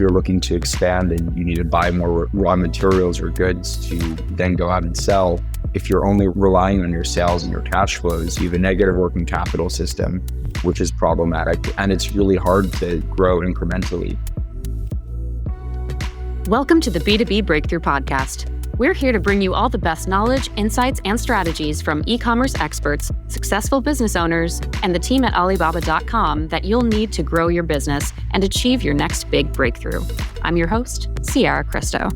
you're looking to expand and you need to buy more raw materials or goods to then go out and sell, if you're only relying on your sales and your cash flows, you have a negative working capital system, which is problematic. And it's really hard to grow incrementally. Welcome to the B2B Breakthrough Podcast. We're here to bring you all the best knowledge, insights, and strategies from e-commerce experts, successful business owners, and the team at Alibaba.com that you'll need to grow your business and achieve your next big breakthrough. I'm your host, Sierra Cristo.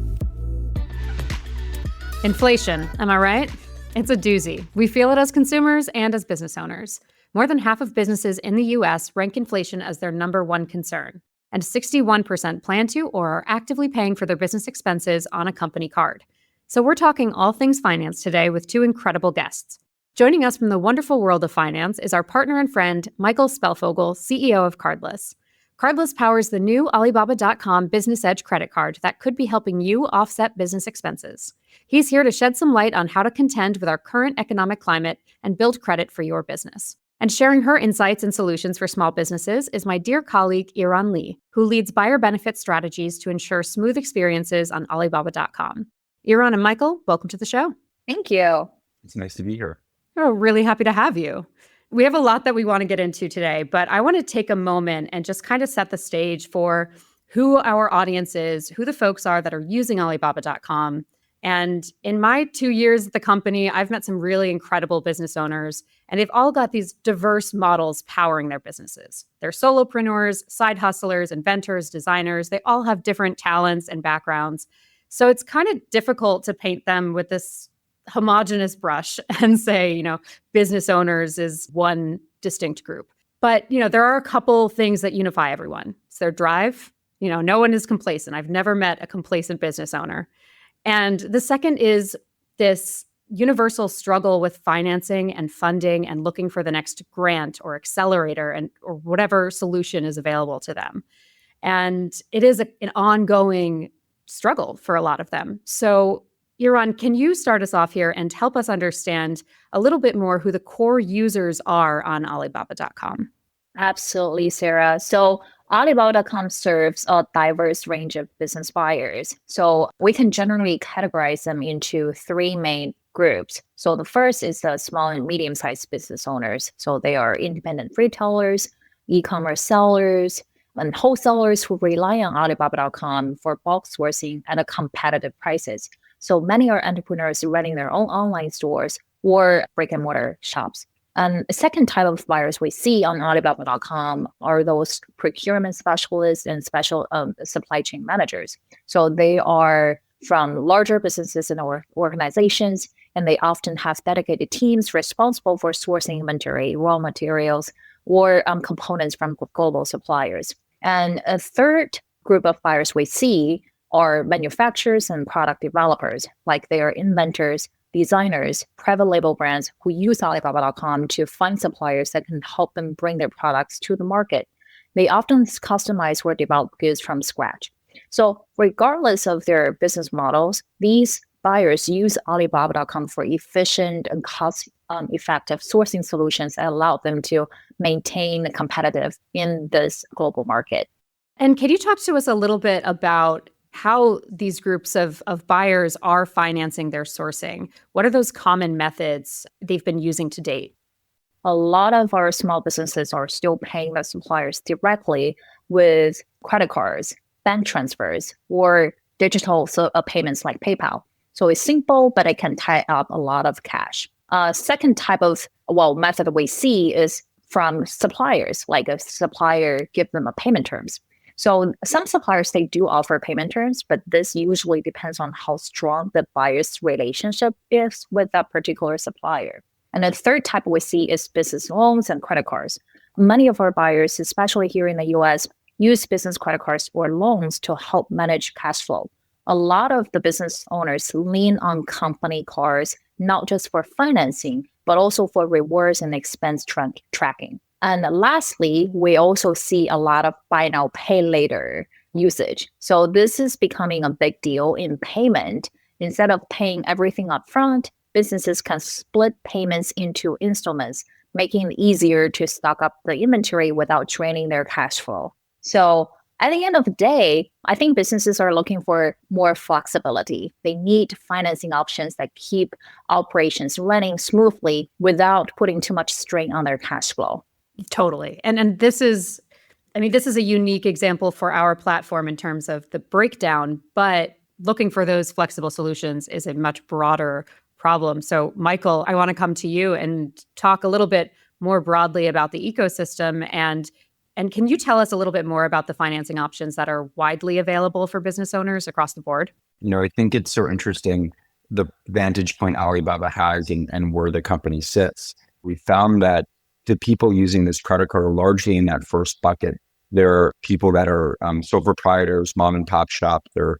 Inflation, am I right? It's a doozy. We feel it as consumers and as business owners. More than half of businesses in the U.S. rank inflation as their number one concern, and 61% plan to or are actively paying for their business expenses on a company card. So we're talking all things finance today with two incredible guests. Joining us from the wonderful world of finance is our partner and friend, Michael Spelfogel, CEO of Cardless. Cardless powers the new Alibaba.com Business Edge credit card that could be helping you offset business expenses. He's here to shed some light on how to contend with our current economic climate and build credit for your business. And sharing her insights and solutions for small businesses is my dear colleague, Yiran Li, who leads buyer benefit strategies to ensure smooth experiences on Alibaba.com. Yiran and Michael, welcome to the show. Thank you. It's nice to be here. We're really happy to have you. We have a lot that we want to get into today, but I want to take a moment and just kind of set the stage for who our audience is, who the folks are that are using Alibaba.com. And in my 2 years at the company, I've met some really incredible business owners, and they've all got these diverse models powering their businesses. They're solopreneurs, side hustlers, inventors, designers. They all have different talents and backgrounds. So it's kind of difficult to paint them with this homogenous brush and say, business owners is one distinct group. But, there are a couple things that unify everyone. It's their drive. No one is complacent. I've never met a complacent business owner. And the second is this universal struggle with financing and funding and looking for the next grant or accelerator or whatever solution is available to them. And it is an ongoing struggle for a lot of them. So, Yiran, can you start us off here and help us understand a little bit more who the core users are on Alibaba.com? Absolutely, Sarah. So Alibaba.com serves a diverse range of business buyers. So we can generally categorize them into three main groups. So the first is the small and medium-sized business owners. So they are independent retailers, e-commerce sellers, and wholesalers who rely on Alibaba.com for bulk sourcing at a competitive prices. So many are entrepreneurs running their own online stores or brick and mortar shops. And the second type of buyers we see on Alibaba.com are those procurement specialists and special supply chain managers. So they are from larger businesses and organizations, and they often have dedicated teams responsible for sourcing inventory, raw materials, or components from global suppliers. And a third group of buyers we see are manufacturers and product developers, like they are inventors, designers, private label brands who use Alibaba.com to find suppliers that can help them bring their products to the market. They often customize or develop goods from scratch. So regardless of their business models, these buyers use Alibaba.com for efficient and cost-effective sourcing solutions that allow them to maintain competitive in this global market. And can you talk to us a little bit about how these groups of buyers are financing their sourcing? What are those common methods they've been using to date? A lot of our small businesses are still paying the suppliers directly with credit cards, bank transfers, or digital payments like PayPal. So it's simple, but it can tie up a lot of cash. Second type of method we see is from suppliers, like a supplier give them a payment terms. So some suppliers, they do offer payment terms, but this usually depends on how strong the buyer's relationship is with that particular supplier. And the third type we see is business loans and credit cards. Many of our buyers, especially here in the US, use business credit cards or loans to help manage cash flow. A lot of the business owners lean on company cards, not just for financing, but also for rewards and expense tracking. And lastly, we also see a lot of buy now, pay later usage. So this is becoming a big deal in payment. Instead of paying everything up front, businesses can split payments into installments, making it easier to stock up the inventory without draining their cash flow. So At the end of the day, I think businesses are looking for more flexibility. They need financing options that keep operations running smoothly without putting too much strain on their cash flow. Totally. And this is, I mean, this is a unique example for our platform in terms of the breakdown, but looking for those flexible solutions is a much broader problem. So, Michael, I want to come to you and talk a little bit more broadly about the ecosystem, and can you tell us a little bit more about the financing options that are widely available for business owners across the board? I think it's so interesting the vantage point Alibaba has and where the company sits. We found that the people using this credit card are largely in that first bucket. There are people that are sole proprietors, mom and pop shop. They're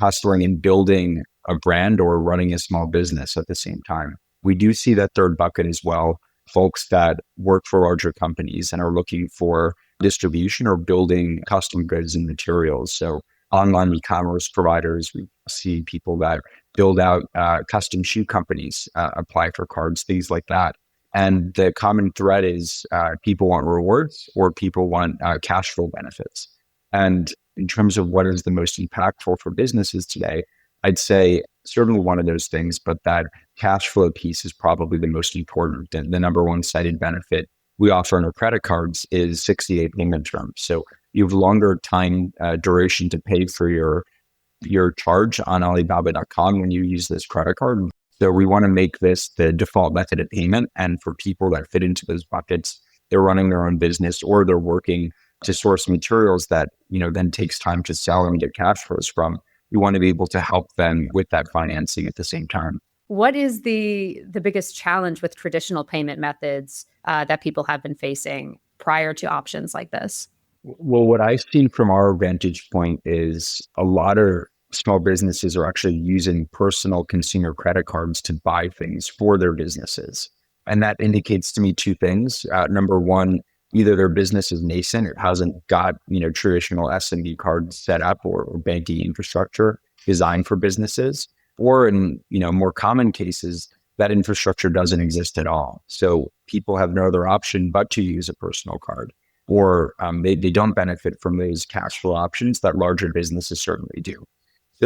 hustling and building a brand or running a small business at the same time. We do see that third bucket as well, folks that work for larger companies and are looking for distribution or building custom goods and materials. So online e-commerce providers, we see people that build out custom shoe companies, apply for cards, things like that. And the common thread is people want rewards or people want cash flow benefits. And in terms of what is the most impactful for businesses today, I'd say certainly one of those things, but that cash flow piece is probably the most important. The number one cited benefit we offer in our credit cards is 60-day payment terms. So you have longer time duration to pay for your charge on Alibaba.com when you use this credit card. So we want to make this the default method of payment. And for people that fit into those buckets, they're running their own business or they're working to source materials that, then takes time to sell and get cash flows from. We want to be able to help them with that financing at the same time. What is the biggest challenge with traditional payment methods that people have been facing prior to options like this? Well, what I've seen from our vantage point is a lot of small businesses are actually using personal consumer credit cards to buy things for their businesses. And that indicates to me two things. Number one, either their business is nascent, it hasn't got, traditional SMB cards set up or banking infrastructure designed for businesses, or in, more common cases, that infrastructure doesn't exist at all. So people have no other option but to use a personal card, or they don't benefit from those cash flow options that larger businesses certainly do.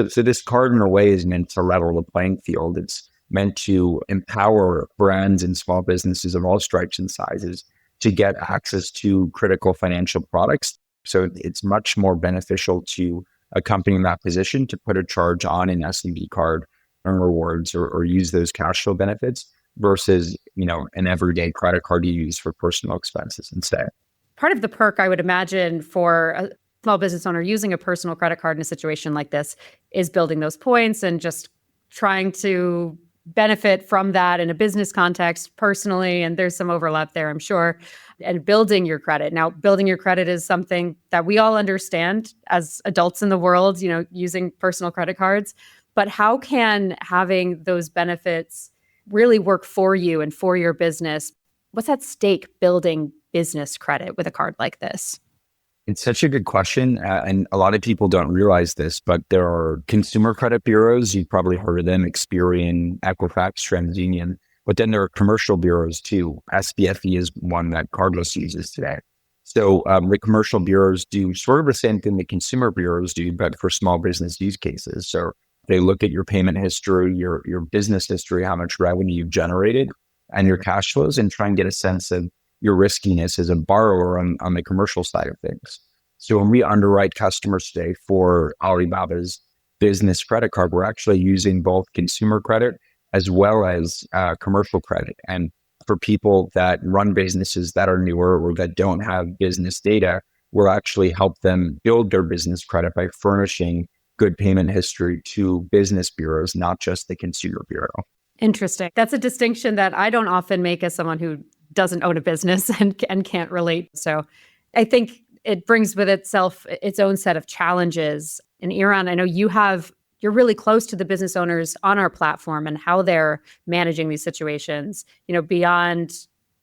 So this card in a way is meant to level the playing field. It's meant to empower brands and small businesses of all stripes and sizes to get access to critical financial products. So it's much more beneficial to a company in that position to put a charge on an SMB card, earn rewards, or use those cash flow benefits versus, an everyday credit card you use for personal expenses instead. Part of the perk, I would imagine, for a small business owner using a personal credit card in a situation like this is building those points and just trying to benefit from that in a business context personally. And there's some overlap there, I'm sure, and building your credit. Now, building your credit is something that we all understand as adults in the world, using personal credit cards. But how can having those benefits really work for you and for your business? What's at stake building business credit with a card like this? It's such a good question. And a lot of people don't realize this, but there are consumer credit bureaus. You've probably heard of them, Experian, Equifax, TransUnion. But then there are commercial bureaus too. SBFE is one that Cardless uses today. So the commercial bureaus do sort of the same thing the consumer bureaus do, but for small business use cases. So they look at your payment history, your business history, how much revenue you've generated, and your cash flows, and try and get a sense of your riskiness as a borrower on the commercial side of things. So when we underwrite customers today for Alibaba's business credit card, we're actually using both consumer credit as well as commercial credit. And for people that run businesses that are newer or that don't have business data, we'll actually help them build their business credit by furnishing good payment history to business bureaus, not just the consumer bureau. Interesting. That's a distinction that I don't often make as someone who doesn't own a business and can't relate. So I think it brings with itself its own set of challenges. And Yiran, I know you're really close to the business owners on our platform and how they're managing these situations, beyond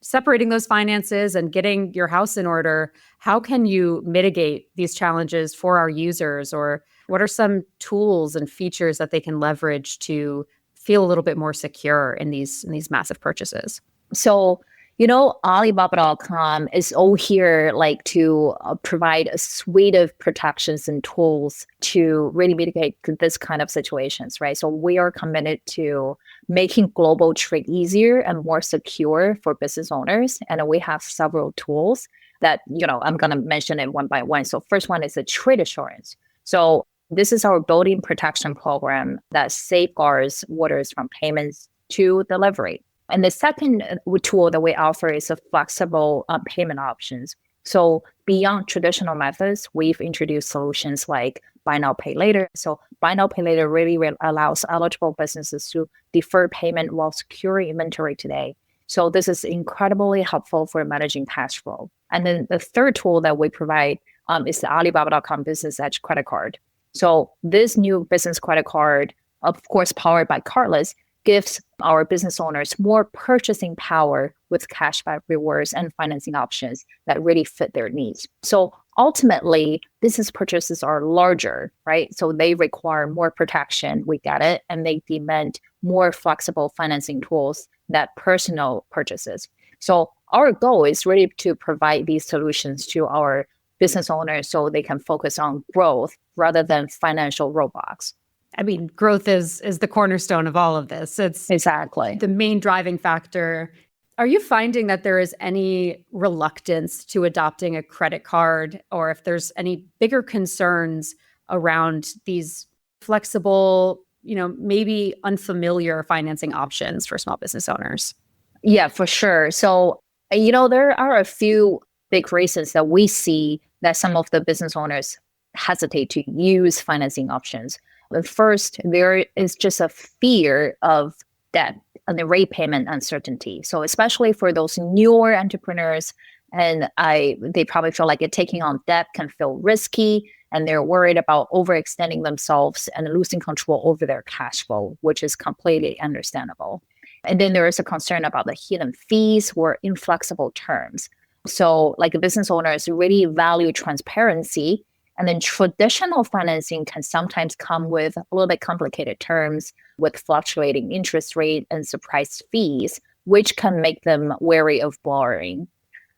separating those finances and getting your house in order. How can you mitigate these challenges for our users, or what are some tools and features that they can leverage to feel a little bit more secure in these massive purchases? So Alibaba.com is all here like to provide a suite of protections and tools to really mitigate this kind of situations, right? So we are committed to making global trade easier and more secure for business owners. And we have several tools that, I'm going to mention it one by one. So first one is the trade assurance. So this is our built-in protection program that safeguards orders from payments to delivery. And the second tool that we offer is a flexible payment options. So beyond traditional methods, we've introduced solutions like buy now, pay later. So buy now, pay later really allows eligible businesses to defer payment while securing inventory today. So this is incredibly helpful for managing cash flow. And then the third tool that we provide is the Alibaba.com Business Edge credit card. So this new business credit card, of course, powered by Cardless, gives our business owners more purchasing power with cashback rewards and financing options that really fit their needs. So ultimately, business purchases are larger, right? So they require more protection, we get it, and they demand more flexible financing tools than personal purchases. So our goal is really to provide these solutions to our business owners so they can focus on growth rather than financial roadblocks. I mean, growth is the cornerstone of all of this. It's exactly the main driving factor. Are you finding that there is any reluctance to adopting a credit card, or if there's any bigger concerns around these flexible, maybe unfamiliar financing options for small business owners? Yeah, for sure. So, there are a few big reasons that we see that some of the business owners hesitate to use financing options. First, there is just a fear of debt and the rate payment uncertainty. So especially for those newer entrepreneurs, and they probably feel like taking on debt can feel risky, and they're worried about overextending themselves and losing control over their cash flow, which is completely understandable. And then there is a concern about the hidden fees or inflexible terms. So like business owners really value transparency. And then traditional financing can sometimes come with a little bit complicated terms with fluctuating interest rate and surprise fees, which can make them wary of borrowing.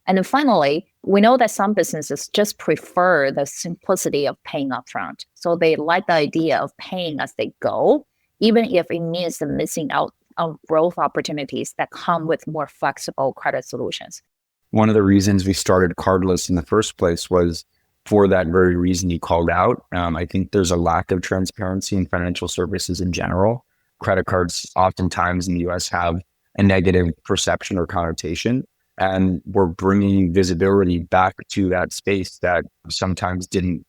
And then finally, we know that some businesses just prefer the simplicity of paying upfront. So they like the idea of paying as they go, even if it means them missing out on growth opportunities that come with more flexible credit solutions. One of the reasons we started Cardless in the first place was for that very reason you called out. I think there's a lack of transparency in financial services in general. Credit cards oftentimes in the US have a negative perception or connotation, and we're bringing visibility back to that space that sometimes didn't,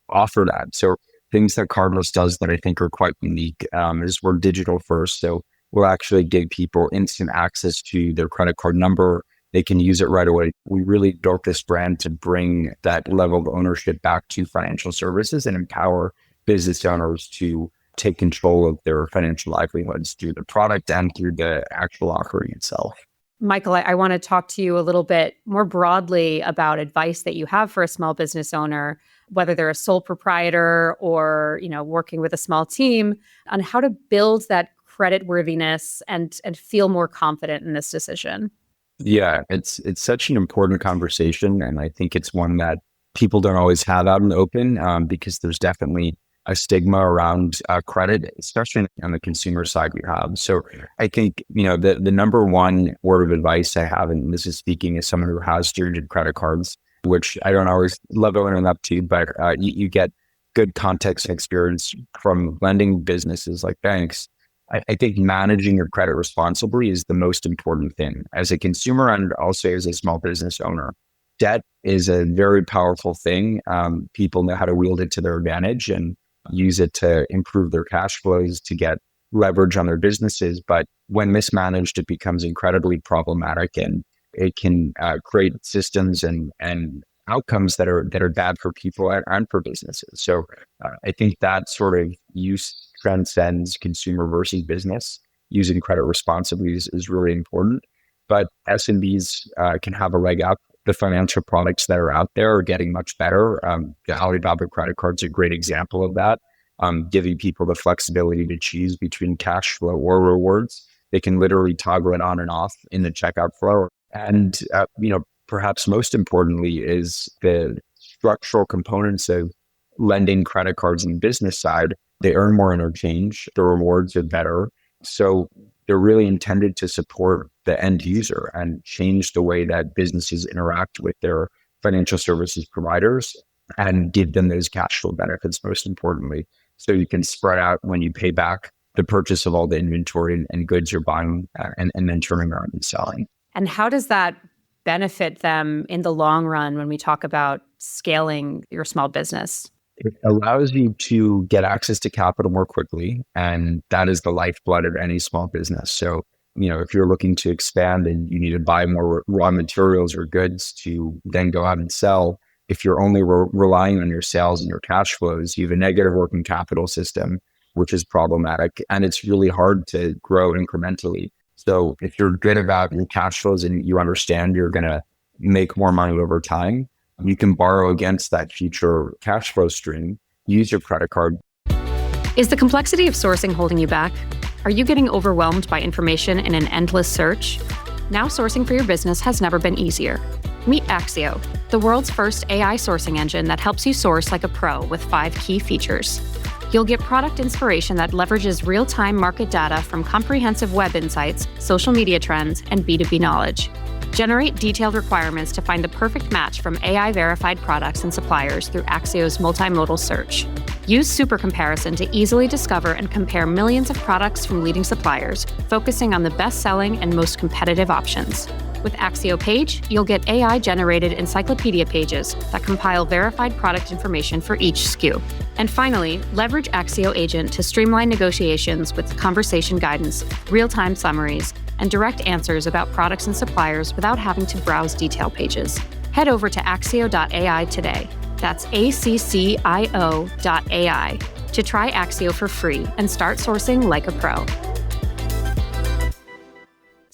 offer that. So things that Cardless does that I think are quite unique is we're digital first. So we'll actually give people instant access to their credit card number. They can use it right away. We really built this brand to bring that level of ownership back to financial services and empower business owners to take control of their financial livelihoods through the product and through the actual offering itself. Michael, I want to talk to you a little bit more broadly about advice that you have for a small business owner, whether they're a sole proprietor or, working with a small team, on how to build that credit worthiness and feel more confident in this decision. Yeah, it's such an important conversation. And I think it's one that people don't always have out in the open because there's definitely a stigma around credit, especially on the consumer side we have. So I think, the number one word of advice I have, and this is speaking as someone who has stringent credit cards, which I don't always love owning up to, but you get good context and experience from lending businesses like banks. I think managing your credit responsibly is the most important thing as a consumer and also as a small business owner. Debt is a very powerful thing. People know how to wield it to their advantage and use it to improve their cash flows, to get leverage on their businesses. But when mismanaged, it becomes incredibly problematic, and it can create systems and outcomes that are bad for people and for businesses. So I think that sort of use transcends consumer versus business. Using credit responsibly is really important. But SMBs can have a leg up. The financial products that are out there are getting much better. The Alibaba credit card is a great example of that, giving people the flexibility to choose between cash flow or rewards. They can literally toggle it on and off in the checkout flow. And, perhaps most importantly is the structural components of lending credit cards on the business side. They earn more interchange. The rewards are better. So they're really intended to support the end user and change the way that businesses interact with their financial services providers and give them those cash flow benefits, most importantly. So you can spread out when you pay back the purchase of all the inventory and goods you're buying and then turning around and selling. And how does that benefit them in the long run when we talk about scaling your small business? It allows you to get access to capital more quickly, and that is the lifeblood of any small business. So, if you're looking to expand and you need to buy more raw materials or goods to then go out and sell, if you're only relying on your sales and your cash flows, you have a negative working capital system, which is problematic, and it's really hard to grow incrementally. So if you're good about your cash flows and you understand you're going to make more money over time, you can borrow against that future cash flow stream, use your credit card. Is the complexity of sourcing holding you back? Are you getting overwhelmed by information in an endless search? Now sourcing for your business has never been easier. Meet Axio, the world's first AI sourcing engine that helps you source like a pro with 5 key features. You'll get product inspiration that leverages real-time market data from comprehensive web insights, social media trends, and B2B knowledge. Generate detailed requirements to find the perfect match from AI-verified products and suppliers through Axio's multimodal search. Use Super Comparison to easily discover and compare millions of products from leading suppliers, focusing on the best-selling and most competitive options. With Axio Page, you'll get AI-generated encyclopedia pages that compile verified product information for each SKU. And finally, leverage Axio Agent to streamline negotiations with conversation guidance, real-time summaries, and direct answers about products and suppliers without having to browse detail pages. Head over to axio.ai today. That's ACCIO.ai to try Axio for free and start sourcing like a pro.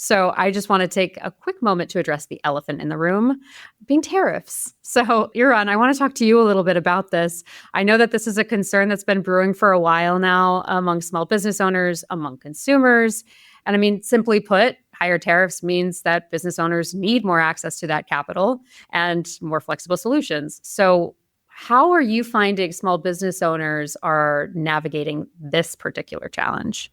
So I just want to take a quick moment to address the elephant in the room, being tariffs. So Yiran, I want to talk to you a little bit about this. I know that this is a concern that's been brewing for a while now among small business owners, among consumers. And I mean, simply put, higher tariffs means that business owners need more access to that capital and more flexible solutions. So how are you finding small business owners are navigating this particular challenge?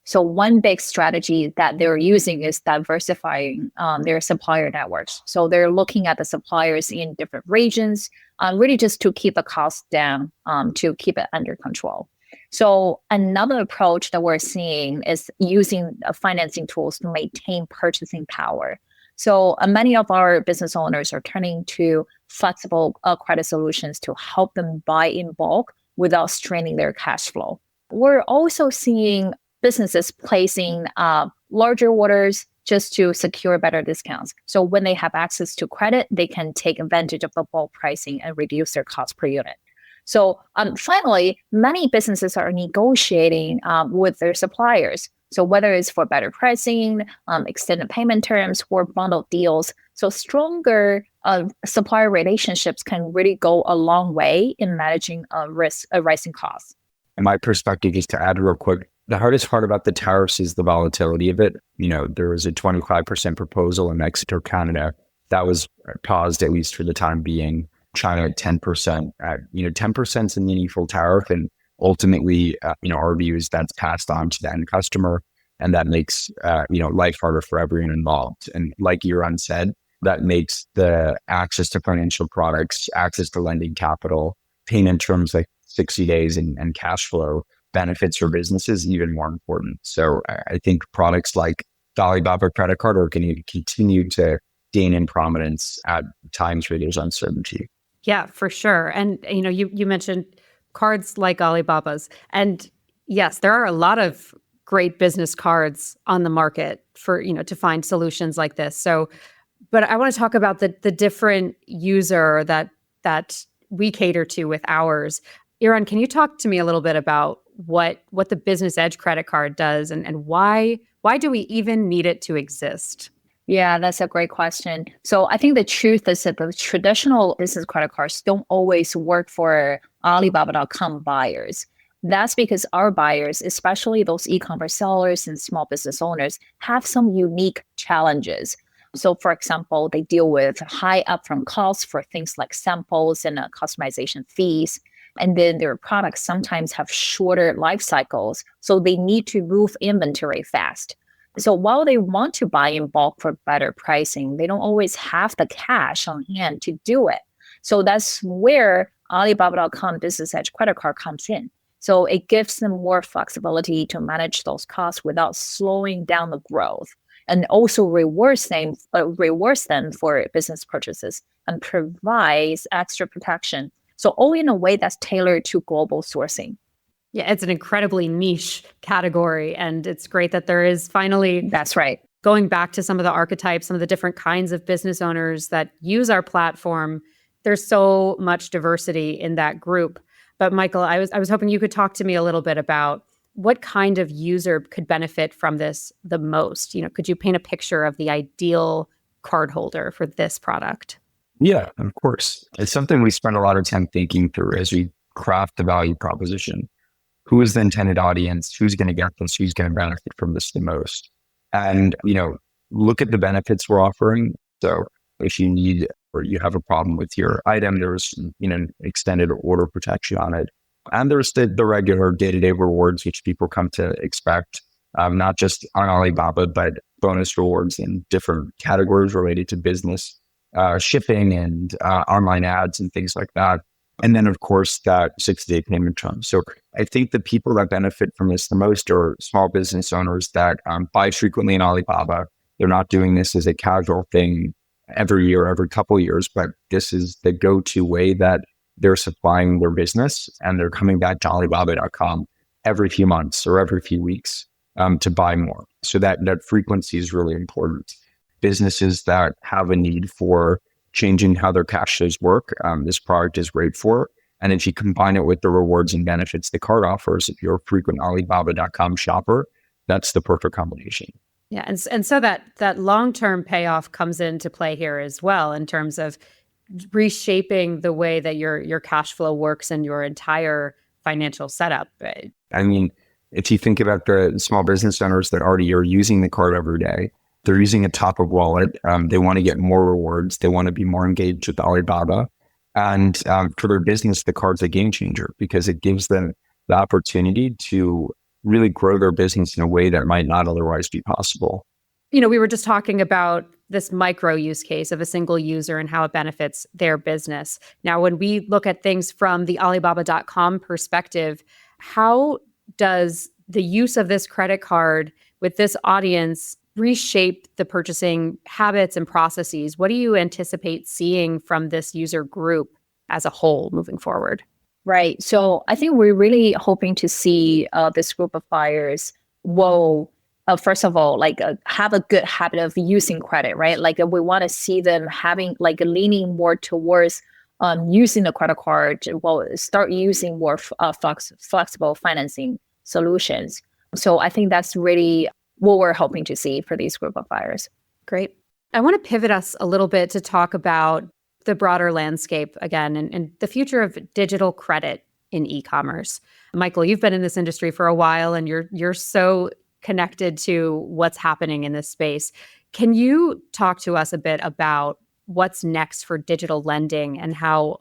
So one big strategy that they're using is diversifying their supplier networks. So they're looking at the suppliers in different regions, really just to keep the cost down, to keep it under control. So another approach that we're seeing is using financing tools to maintain purchasing power. So many of our business owners are turning to flexible credit solutions to help them buy in bulk without straining their cash flow. We're also seeing businesses placing larger orders just to secure better discounts. So when they have access to credit, they can take advantage of the bulk pricing and reduce their cost per unit. So finally, many businesses are negotiating with their suppliers. So whether it's for better pricing, extended payment terms, or bundled deals, so stronger supplier relationships can really go a long way in managing rising costs. And my perspective is to add real quick, the hardest part about the tariffs is the volatility of it. There was a 25% proposal in Mexico, Canada. That was paused, at least for the time being. China at 10%. 10% is a meaningful tariff. And ultimately, our view is that's passed on to the end customer. And that makes, life harder for everyone involved. And like Yiran said, that makes the access to financial products, access to lending capital, payment terms like 60 days and cash flow benefits for businesses even more important. So I think products like the Alibaba credit card are going to continue to gain in prominence at times where there's uncertainty. Yeah, for sure. And you mentioned cards like Alibaba's, and yes, there are a lot of great business cards on the market for to find solutions like this. So, but I want to talk about the different user that we cater to with ours. Yiran, can you talk to me a little bit about what the Business Edge credit card does and why do we even need it to exist? Yeah, that's a great question. So I think the truth is that the traditional business credit cards don't always work for Alibaba.com buyers. That's because our buyers, especially those e-commerce sellers and small business owners, have some unique challenges. So for example, they deal with high upfront costs for things like samples and customization fees. And then their products sometimes have shorter life cycles, so they need to move inventory fast. So while they want to buy in bulk for better pricing, they don't always have the cash on hand to do it. So that's where Alibaba.com Business Edge credit card comes in. So it gives them more flexibility to manage those costs without slowing down the growth, and also rewards them for business purchases and provides extra protection. So all in a way that's tailored to global sourcing. Yeah, it's an incredibly niche category. And it's great that there is finally, That's right. going back to some of the archetypes, some of the different kinds of business owners that use our platform. There's so much diversity in that group. But Michael, I was hoping you could talk to me a little bit about what kind of user could benefit from this the most. Could you paint a picture of the ideal cardholder for this product? Yeah, of course. It's something we spend a lot of time thinking through as we craft the value proposition. Who is the intended audience? Who's going to get this? Who's going to benefit from this the most? And, look at the benefits we're offering. So if you need or you have a problem with your item, there's, extended order protection on it. And there's the regular day-to-day rewards, which people come to expect, not just on Alibaba, but bonus rewards in different categories related to business, shipping and online ads and things like that. And then, of course, that 60-day payment term. So I think the people that benefit from this the most are small business owners that buy frequently in Alibaba. They're not doing this as a casual thing every year, every couple of years, but this is the go-to way that they're supplying their business, and they're coming back to Alibaba.com every few months or every few weeks to buy more. So that frequency is really important. Businesses that have a need for changing how their cash flows work, this product is great for. And if you combine it with the rewards and benefits the card offers, if you're a frequent Alibaba.com shopper, that's the perfect combination. Yeah, and so that long-term payoff comes into play here as well in terms of reshaping the way that your cash flow works and your entire financial setup. I mean, if you think about the small business owners that already are using the card every day, they're using a top of wallet. They want to get more rewards. They want to be more engaged with Alibaba. And for their business, the card's a game changer because it gives them the opportunity to really grow their business in a way that might not otherwise be possible. We were just talking about this micro use case of a single user and how it benefits their business. Now, when we look at things from the Alibaba.com perspective, how does the use of this credit card with this audience reshape the purchasing habits and processes? What do you anticipate seeing from this user group as a whole moving forward? Right. So I think we're really hoping to see this group of buyers will, first of all, have a good habit of using credit, right? We want to see them having leaning more towards using the credit card, start using more flexible financing solutions. So I think that's really what we're hoping to see for these group of buyers. Great. I want to pivot us a little bit to talk about the broader landscape again and the future of digital credit in e-commerce. Michael, you've been in this industry for a while and you're so connected to what's happening in this space. Can you talk to us a bit about what's next for digital lending and how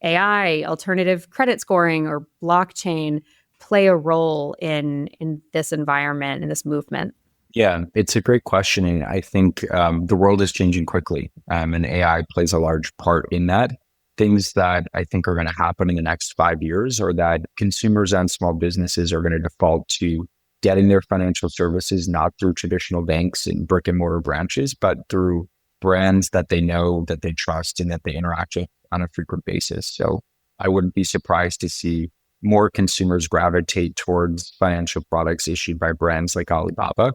AI, alternative credit scoring, or blockchain play a role in this environment, in this movement? Yeah, it's a great question. And I think the world is changing quickly, and AI plays a large part in that. Things that I think are going to happen in the next 5 years are that consumers and small businesses are going to default to getting their financial services not through traditional banks and brick and mortar branches, but through brands that they know, that they trust, and that they interact with on a frequent basis. So I wouldn't be surprised to see more consumers gravitate towards financial products issued by brands like Alibaba.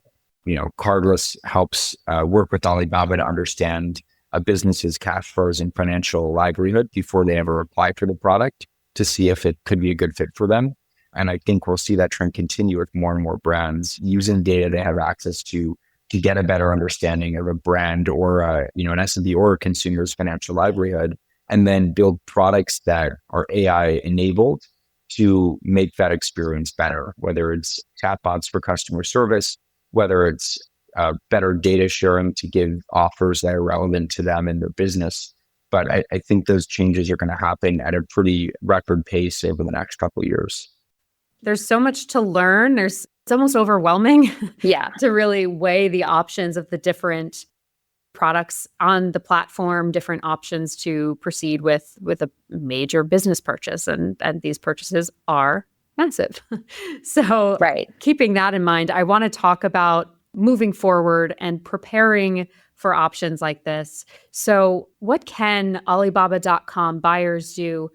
Cardless helps work with Alibaba to understand a business's cash flows and financial livelihood before they ever apply for the product to see if it could be a good fit for them. And I think we'll see that trend continue with more and more brands using data they have access to get a better understanding of a brand or an SMB or a consumer's financial livelihood, and then build products that are AI enabled to make that experience better, whether it's chatbots for customer service, whether it's better data sharing to give offers that are relevant to them and their business. But I think those changes are going to happen at a pretty record pace over the next couple of years. There's so much to learn. It's almost overwhelming Yeah. to really weigh the options of the different products on the platform, different options to proceed with a major business purchase. And these purchases are massive. So Right. keeping that in mind, I want to talk about moving forward and preparing for options like this. So what can Alibaba.com buyers do?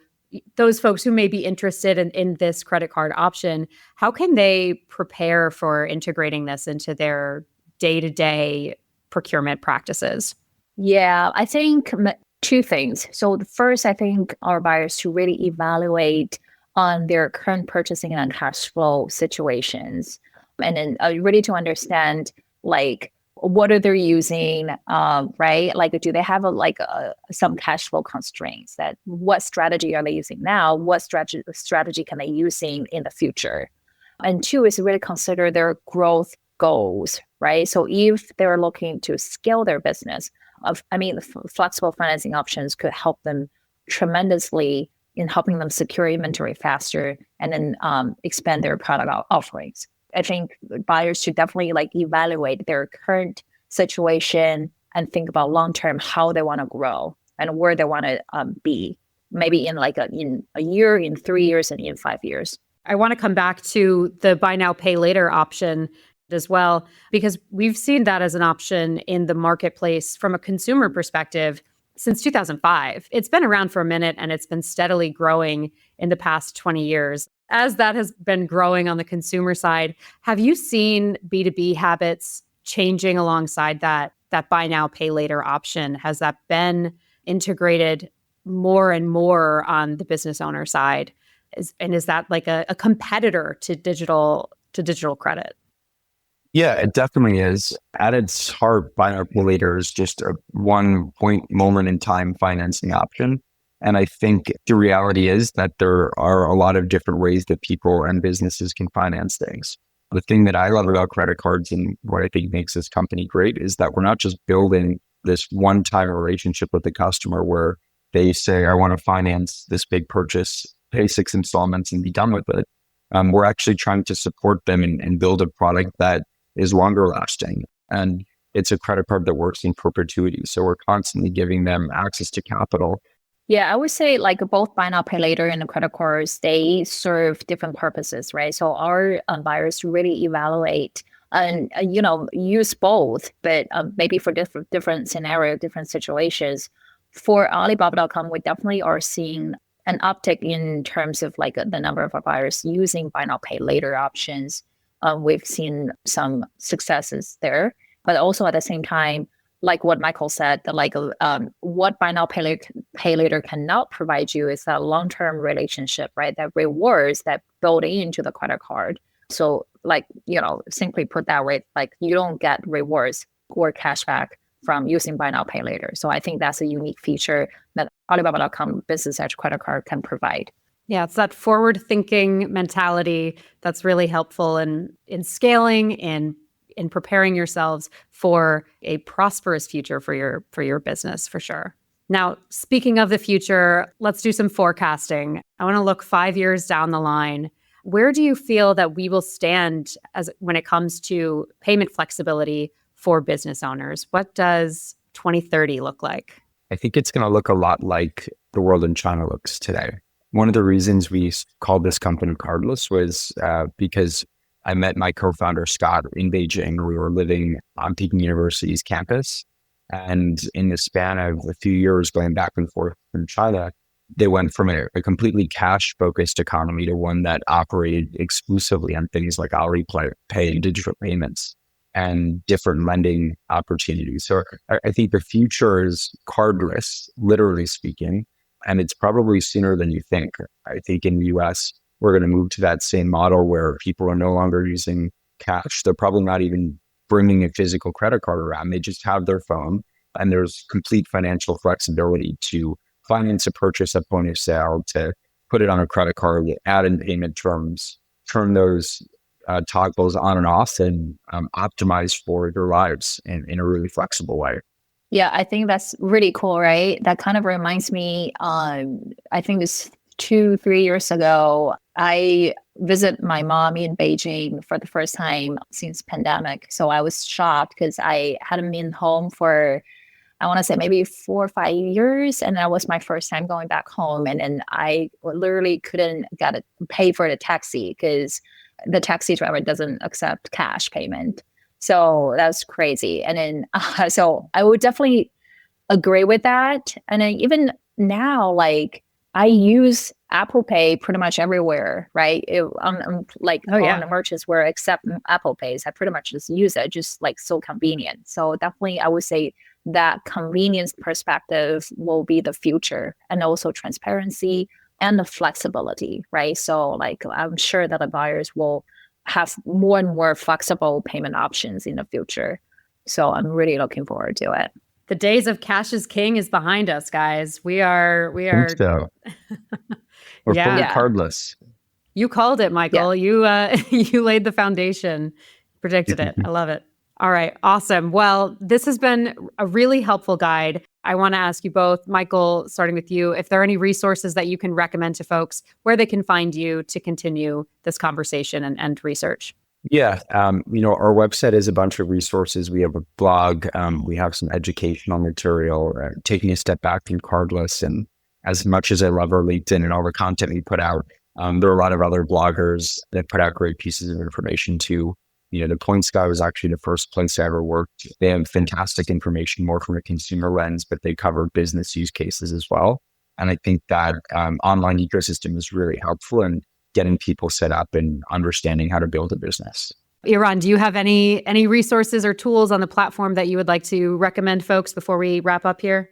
Those folks who may be interested in this credit card option, how can they prepare for integrating this into their day-to-day procurement practices? Yeah, I think two things. So the first, I think our buyers to really evaluate on their current purchasing and cash flow situations, and then really to understand like what are they using, right? Like, do they have some cash flow constraints? That what strategy are they using now? What strategy can they using in the future? And two is really consider their growth goals, right? So if they're looking to scale their business, flexible financing options could help them tremendously in helping them secure inventory faster and then expand their product offerings. I think buyers should definitely evaluate their current situation and think about long term how they want to grow and where they want to be, maybe in a year, in 3 years, and in 5 years. I want to come back to the buy now, pay later option as well, because we've seen that as an option in the marketplace from a consumer perspective since 2005. It's been around for a minute and it's been steadily growing in the past 20 years. As that has been growing on the consumer side, have you seen B2B habits changing alongside that buy now, pay later option? Has that been integrated more and more on the business owner side? Is that like a competitor to digital credit? Yeah, it definitely is. At its heart, buy now, pay later is just a one point moment in time financing option. And I think the reality is that there are a lot of different ways that people and businesses can finance things. The thing that I love about credit cards and what I think makes this company great is that we're not just building this one-time relationship with the customer where they say, I want to finance this big purchase, pay 6 installments and be done with it. We're actually trying to support them and build a product that is longer lasting. And it's a credit card that works in perpetuity. So we're constantly giving them access to capital. Yeah, I would say both buy now, pay later and the credit cards, they serve different purposes, right? So our buyers really evaluate and, use both, but maybe for different scenario, different situations. For Alibaba.com, we definitely are seeing an uptick in terms of the number of our buyers using buy now, pay later options. We've seen some successes there, but also at the same time, like what Michael said, what buy now, pay later cannot provide you is that long-term relationship, right? That rewards that build into the credit card. So simply put that way, you don't get rewards or cash back from using buy now, pay later. So I think that's a unique feature that Alibaba.com Business Edge credit card can provide. Yeah, it's that forward-thinking mentality that's really helpful in scaling, in preparing yourselves for a prosperous future for your business, for sure. Now, speaking of the future, let's do some forecasting. I want to look 5 years down the line. Where do you feel that we will stand when it comes to payment flexibility for business owners? What does 2030 look like? I think it's going to look a lot like the world in China looks today. One of the reasons we called this company Cardless was because I met my co-founder, Scott, in Beijing. We were living on Peking University's campus. And in the span of a few years going back and forth from China, they went from a completely cash-focused economy to one that operated exclusively on things like Alipay and digital payments and different lending opportunities. So I think the future is cardless, literally speaking, and it's probably sooner than you think. I think in the US, we're going to move to that same model where people are no longer using cash. They're probably not even bringing a physical credit card around. They just have their phone, and there's complete financial flexibility to finance a purchase at point of sale, to put it on a credit card, add in payment terms, turn those toggles on and off and optimize for their lives in a really flexible way. Yeah, I think that's really cool, right? That kind of reminds me, I think it's 2-3 years ago, I visit my mom in Beijing for the first time since pandemic. So I was shocked because I hadn't been home for, I want to say maybe 4 or 5 years. And that was my first time going back home. And then I literally couldn't pay for the taxi because the taxi driver doesn't accept cash payment. So that's crazy. And then, so I would definitely agree with that. And then even now, like I use Apple Pay pretty much everywhere, right? On the merchants where accept Apple Pays, I pretty much just use it, just like so convenient. So definitely, I would say that convenience perspective will be the future, and also transparency and the flexibility, right? So like I'm sure that the buyers will have more and more flexible payment options in the future. So I'm really looking forward to it. The days of cash is king is behind us, guys. We are. Think so. We're fully cardless. You called it, Michael. Yeah. You laid the foundation, predicted it. I love it. All right. Awesome. Well, this has been a really helpful guide. I want to ask you both, Michael, starting with you, if there are any resources that you can recommend to folks where they can find you to continue this conversation and research. Yeah. Our website is a bunch of resources. We have a blog. We have some educational material, taking a step back from Cardless. And as much as I love our LinkedIn and all the content we put out, there are a lot of other bloggers that put out great pieces of information too. The Point Sky was actually the first place I ever worked. They have fantastic information, more from a consumer lens, but they cover business use cases as well. And I think that online ecosystem is really helpful in getting people set up and understanding how to build a business. Yiran, do you have any resources or tools on the platform that you would like to recommend folks before we wrap up here?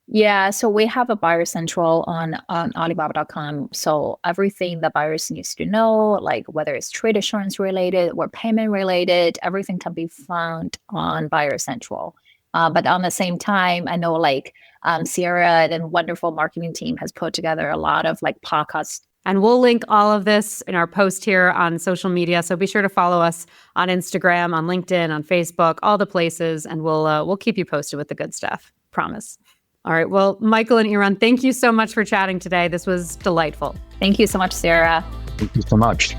Yeah, so we have a Buyer Central on Alibaba.com. So everything that buyers needs to know, like whether it's trade assurance related or payment related, everything can be found on Buyer Central. But on the same time, I know like Sierra and wonderful marketing team has put together a lot of like podcasts. And we'll link all of this in our post here on social media. So be sure to follow us on Instagram, on LinkedIn, on Facebook, all the places, and we'll keep you posted with the good stuff. Promise. All right. Well, Michael and Yiran, thank you so much for chatting today. This was delightful. Thank you so much, Sarah. Thank you so much.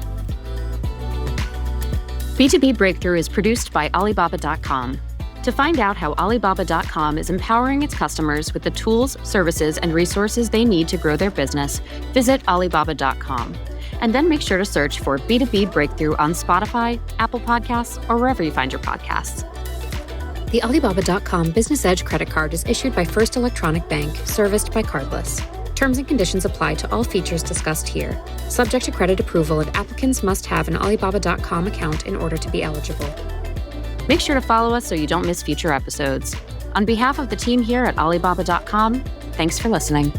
B2B Breakthrough is produced by Alibaba.com. To find out how Alibaba.com is empowering its customers with the tools, services, and resources they need to grow their business, visit Alibaba.com. And then make sure to search for B2B Breakthrough on Spotify, Apple Podcasts, or wherever you find your podcasts. The Alibaba.com Business Edge credit card is issued by First Electronic Bank, serviced by Cardless. Terms and conditions apply to all features discussed here. Subject to credit approval, and applicants must have an Alibaba.com account in order to be eligible. Make sure to follow us so you don't miss future episodes. On behalf of the team here at Alibaba.com, thanks for listening.